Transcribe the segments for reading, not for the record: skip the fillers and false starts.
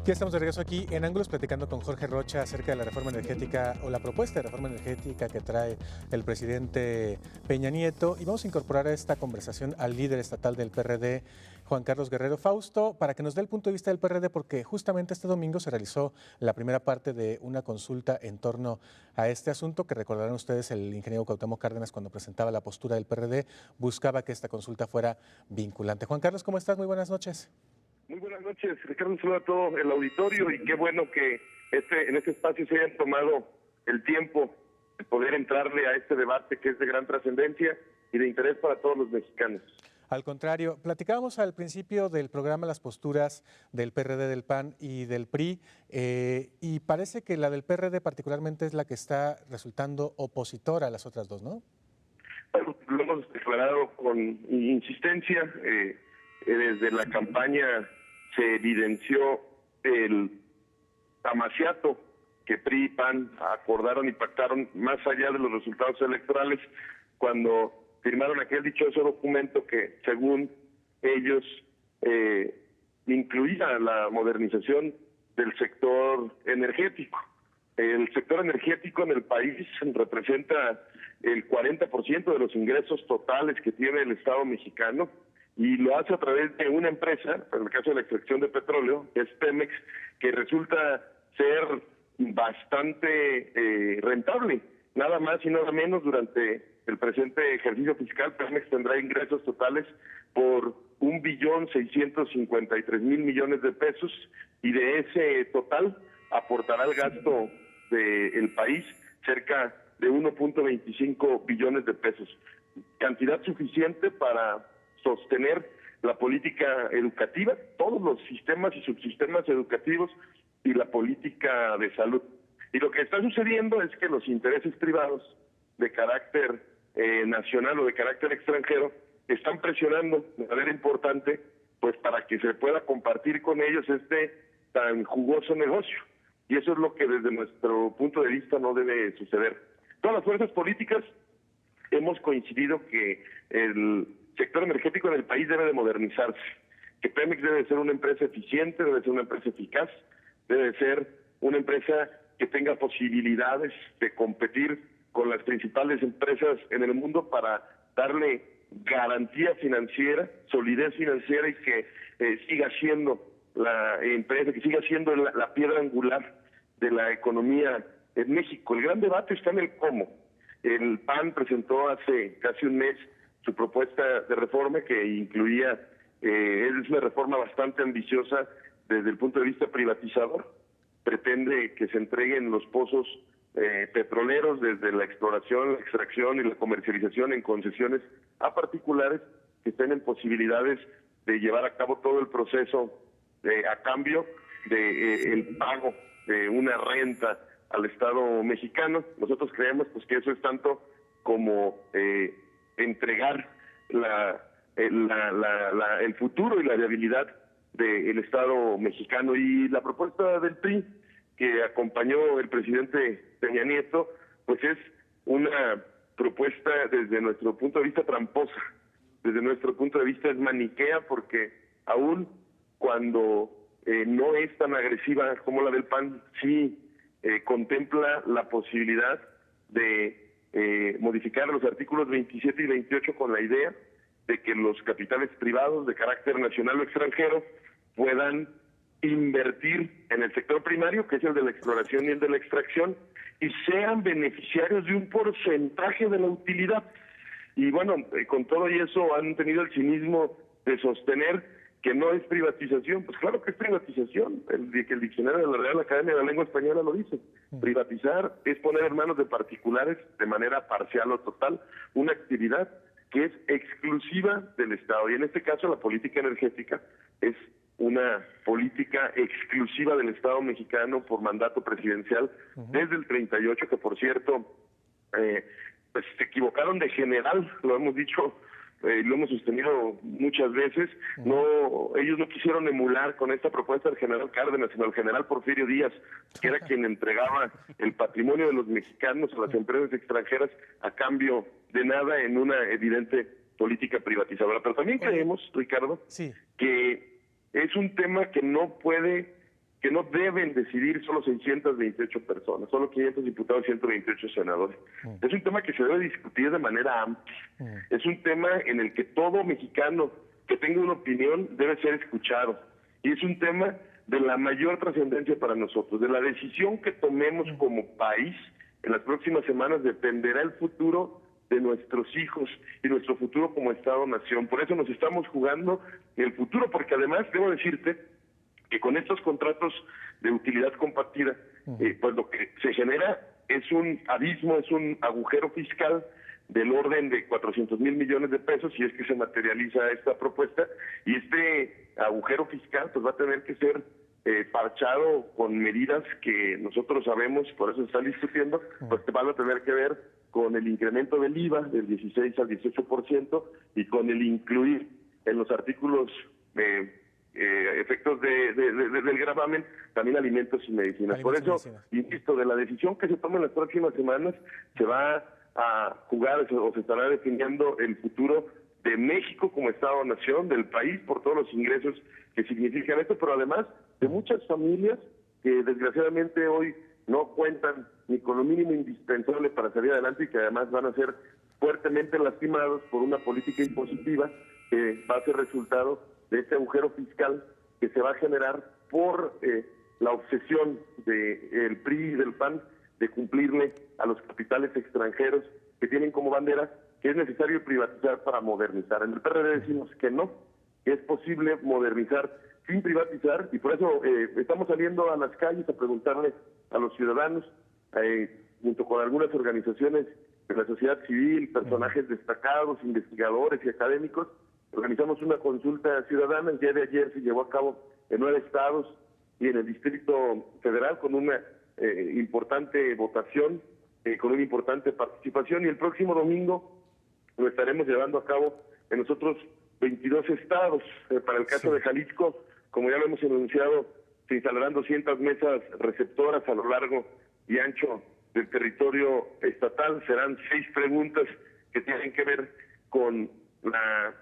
Ya estamos de regreso aquí en Ángulos platicando con Jorge Rocha acerca de la reforma energética o la propuesta de reforma energética que trae el presidente Peña Nieto, y vamos a incorporar a esta conversación al líder estatal del PRD, Juan Carlos Guerrero Fausto, para que nos dé el punto de vista del PRD, porque justamente este domingo se realizó la primera parte de una consulta en torno a este asunto, que recordarán ustedes el ingeniero Cuauhtémoc Cárdenas, cuando presentaba la postura del PRD, buscaba que esta consulta fuera vinculante. Juan Carlos, ¿cómo estás? Muy buenas noches. Muy buenas noches, Ricardo. Un saludo a todo el auditorio y qué bueno que en este espacio se hayan tomado el tiempo de poder entrarle a este debate que es de gran trascendencia y de interés para todos los mexicanos. Al contrario, platicábamos al principio del programa las posturas del PRD, del PAN y del PRI, y parece que la del PRD particularmente es la que está resultando opositora a las otras dos, ¿no? Bueno, lo hemos declarado con insistencia. Desde la campaña se evidenció el amaciato que PRI y PAN acordaron y pactaron más allá de los resultados electorales cuando firmaron aquel dichoso documento que, según ellos, incluía la modernización del sector energético. El sector energético en el país representa el 40% de los ingresos totales que tiene el Estado mexicano, y lo hace a través de una empresa, en el caso de la extracción de petróleo, que es Pemex, que resulta ser bastante rentable. Nada más y nada menos, durante el presente ejercicio fiscal, Pemex tendrá ingresos totales por 1.653.000 millones de pesos, y de ese total aportará al gasto del país cerca de 1.25 billones de pesos. Cantidad suficiente para sostener la política educativa, todos los sistemas y subsistemas educativos y la política de salud. Y lo que está sucediendo es que los intereses privados de carácter nacional o de carácter extranjero están presionando de manera importante pues para que se pueda compartir con ellos este tan jugoso negocio. Y eso es lo que desde nuestro punto de vista no debe suceder. Todas las fuerzas políticas hemos coincidido que el sector energético en el país debe de modernizarse, que Pemex debe de ser una empresa eficiente, debe de ser una empresa eficaz, debe de ser una empresa que tenga posibilidades de competir con las principales empresas en el mundo para darle garantía financiera, solidez financiera, y que siga siendo la empresa, que siga siendo la piedra angular de la economía en México. El gran debate está en el cómo. El PAN presentó hace casi un mes su propuesta de reforma, que incluía, es una reforma bastante ambiciosa desde el punto de vista privatizador. Pretende que se entreguen los pozos petroleros desde la exploración, la extracción y la comercialización en concesiones a particulares que tienen posibilidades de llevar a cabo todo el proceso a cambio de el pago de una renta al Estado mexicano. Nosotros creemos pues que eso es tanto como entregar el futuro y la viabilidad del Estado mexicano. Y la propuesta del PRI que acompañó el presidente Peña Nieto pues es una propuesta desde nuestro punto de vista tramposa, desde nuestro punto de vista es maniquea, porque aún cuando no es tan agresiva como la del PAN, sí contempla la posibilidad de modificar los artículos 27 y 28 con la idea de que los capitales privados de carácter nacional o extranjero puedan invertir en el sector primario, que es el de la exploración y el de la extracción, y sean beneficiarios de un porcentaje de la utilidad. Y bueno, con todo y eso han tenido el cinismo de sostener que no es privatización. Pues claro que es privatización. El diccionario de la Real Academia de la Lengua Española lo dice. Privatizar es poner en manos de particulares de manera parcial o total una actividad que es exclusiva del Estado. Y en este caso la política energética es una política exclusiva del Estado mexicano por mandato presidencial desde el 38, que por cierto pues se equivocaron de general, lo hemos dicho, lo hemos sostenido muchas veces. Ellos no quisieron emular con esta propuesta al general Cárdenas, sino al general Porfirio Díaz, que era quien entregaba el patrimonio de los mexicanos a las empresas extranjeras a cambio de nada, en una evidente política privatizadora. Pero también creemos, Ricardo, Sí. que es un tema que no deben decidir solo 628 personas, solo 500 diputados y 128 senadores. Es un tema que se debe discutir de manera amplia. Es un tema en el que todo mexicano que tenga una opinión debe ser escuchado. Y es un tema de la mayor trascendencia para nosotros. De la decisión que tomemos como país en las próximas semanas dependerá el futuro de nuestros hijos y nuestro futuro como Estado-nación. Por eso nos estamos jugando el futuro, porque además debo decirte que con estos contratos de utilidad compartida, pues lo que se genera es un abismo, es un agujero fiscal del orden de 400,000 millones de pesos, si es que se materializa esta propuesta, y este agujero fiscal pues va a tener que ser parchado con medidas que nosotros sabemos, por eso se está discutiendo, pues que van a tener que ver con el incremento del IVA del 16 al 18% y con el incluir en los artículos efectos del gravamen, también alimentos y medicinas. Por eso, insisto, de la decisión que se tome en las próximas semanas, se va a jugar o se estará definiendo el futuro de México como Estado-nación, del país, por todos los ingresos que significan esto, pero además de muchas familias que desgraciadamente hoy no cuentan ni con lo mínimo indispensable para salir adelante y que además van a ser fuertemente lastimados por una política impositiva que va a ser resultado de este agujero fiscal que se va a generar por la obsesión del PRI y del PAN de cumplirle a los capitales extranjeros que tienen como bandera que es necesario privatizar para modernizar. En el PRD decimos que no, que es posible modernizar sin privatizar, y por eso estamos saliendo a las calles a preguntarle a los ciudadanos, junto con algunas organizaciones de la sociedad civil, personajes destacados, investigadores y académicos. Organizamos una consulta ciudadana. El día de ayer se llevó a cabo en 9 estados y en el Distrito Federal con una importante votación, con una importante participación, y el próximo domingo lo estaremos llevando a cabo en los otros 22 estados. Para el caso de Jalisco, como ya lo hemos anunciado, se instalarán 200 mesas receptoras a lo largo y ancho del territorio estatal. Serán 6 preguntas que tienen que ver con la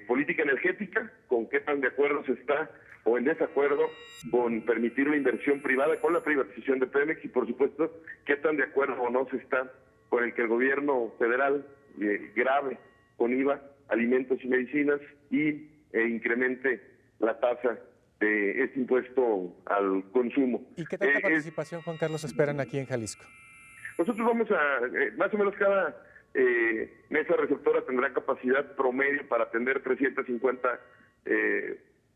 política energética, con qué tan de acuerdo se está o en desacuerdo con permitir la inversión privada, con la privatización de Pemex, y por supuesto qué tan de acuerdo o no se está con el que el gobierno federal grave con IVA alimentos y medicinas y incremente la tasa de este impuesto al consumo. ¿Y qué tanta participación, Juan Carlos, esperan aquí en Jalisco? Nosotros vamos a, más o menos cada mesa receptora tendrá capacidad promedio para atender 350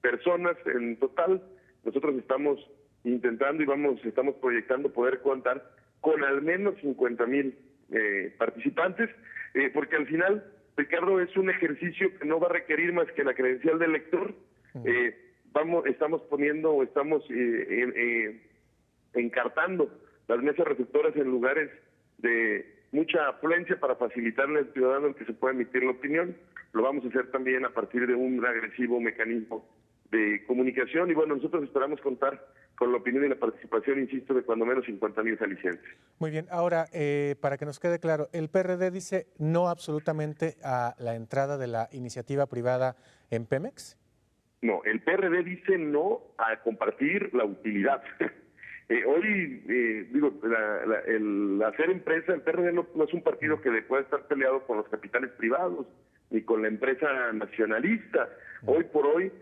personas en total. Nosotros estamos intentando y estamos proyectando poder contar con al menos 50,000 participantes, porque al final, Ricardo, es un ejercicio que no va a requerir más que la credencial del lector. Estamos poniendo o estamos encartando las mesas receptoras en lugares de mucha afluencia para facilitarle al ciudadano que se pueda emitir la opinión. Lo vamos a hacer también a partir de un agresivo mecanismo de comunicación, y bueno, nosotros esperamos contar con la opinión y la participación, insisto, de cuando menos 50,000 jaliscienses. Muy bien, ahora, para que nos quede claro, ¿el PRD dice no absolutamente a la entrada de la iniciativa privada en Pemex? No, el PRD dice no a compartir la utilidad. Hoy, el hacer empresa, el PRD no es un partido que pueda estar peleado con los capitales privados ni con la empresa nacionalista. Hoy por hoy,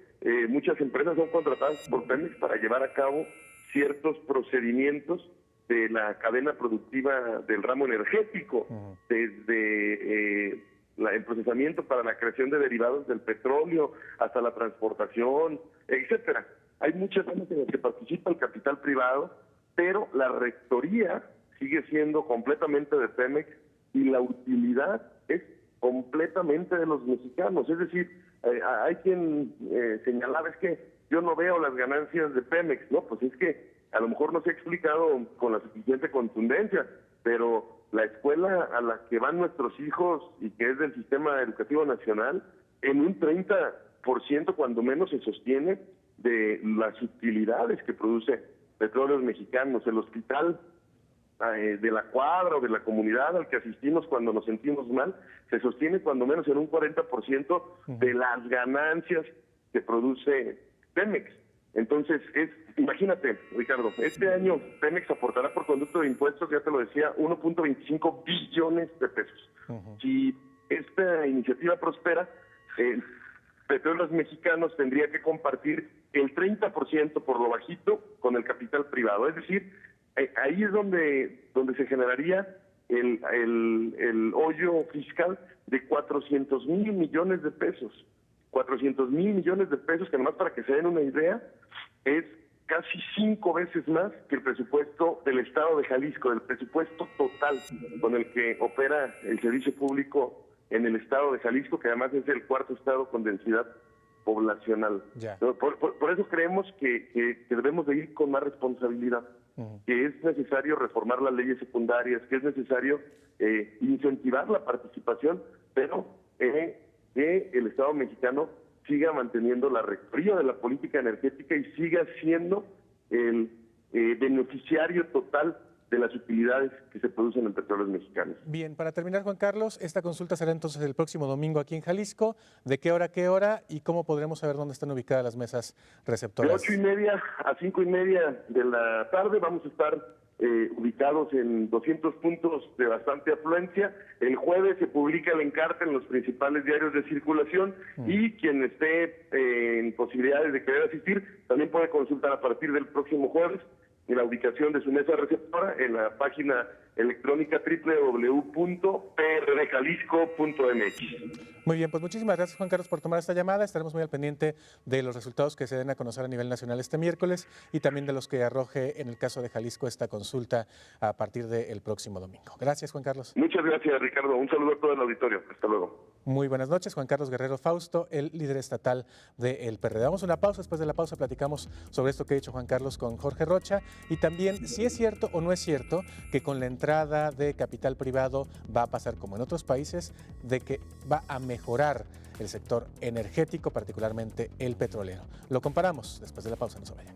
muchas empresas son contratadas por Pemex para llevar a cabo ciertos procedimientos de la cadena productiva del ramo energético, desde el procesamiento para la creación de derivados del petróleo hasta la transportación, etcétera. Hay muchas cosas en las que participa el capital privado, pero la rectoría sigue siendo completamente de Pemex y la utilidad es completamente de los mexicanos. Es decir, hay quien señalaba, es que yo no veo las ganancias de Pemex. No, pues es que a lo mejor no se ha explicado con la suficiente contundencia, pero la escuela a la que van nuestros hijos y que es del sistema educativo nacional, en un 30% cuando menos se sostiene de las utilidades que produce Petróleos Mexicanos. El hospital de la cuadra o de la comunidad al que asistimos cuando nos sentimos mal, se sostiene cuando menos en un 40% de las ganancias que produce Pemex. Entonces, imagínate, Ricardo, este año Pemex aportará por conducto de impuestos, ya te lo decía, 1.25 billones de pesos. Si esta iniciativa prospera, Petróleos Mexicanos tendría que compartir el 30% por lo bajito con el capital privado. Es decir, ahí es donde se generaría el hoyo fiscal de 400,000 millones de pesos. 400,000 millones de pesos, que nomás para que se den una idea, es casi 5 veces más que el presupuesto del Estado de Jalisco, del presupuesto total con el que opera el servicio público en el Estado de Jalisco, que además es el cuarto estado con densidad poblacional. Por eso creemos que debemos de ir con más responsabilidad, que es necesario reformar las leyes secundarias, que es necesario incentivar la participación, pero que el Estado mexicano siga manteniendo la rectoría de la política energética y siga siendo el beneficiario total de las utilidades que se producen en Petróleos Mexicanos. Bien, para terminar, Juan Carlos, esta consulta será entonces el próximo domingo aquí en Jalisco. ¿De qué hora a qué hora y cómo podremos saber dónde están ubicadas las mesas receptoras? De 8:30 a 5:30 de la tarde vamos a estar ubicados en 200 puntos de bastante afluencia. El jueves se publica el encarte en los principales diarios de circulación y quien esté en posibilidades de querer asistir también puede consultar a partir del próximo jueves en la ubicación de su mesa receptora en la página electrónica www.prdjalisco.mx. Muy bien, pues muchísimas gracias, Juan Carlos, por tomar esta llamada. Estaremos muy al pendiente de los resultados que se den a conocer a nivel nacional este miércoles y también de los que arroje en el caso de Jalisco esta consulta a partir del próximo domingo. Gracias, Juan Carlos. Muchas gracias, Ricardo. Un saludo a todo el auditorio. Hasta luego. Muy buenas noches, Juan Carlos Guerrero Fausto, el líder estatal del PRD. Damos una pausa, después de la pausa platicamos sobre esto que ha dicho Juan Carlos con Jorge Rocha y también si es cierto o no es cierto que con la entrada de capital privado va a pasar como en otros países, de que va a mejorar el sector energético, particularmente el petrolero. Lo comparamos después de la pausa, no se vayan.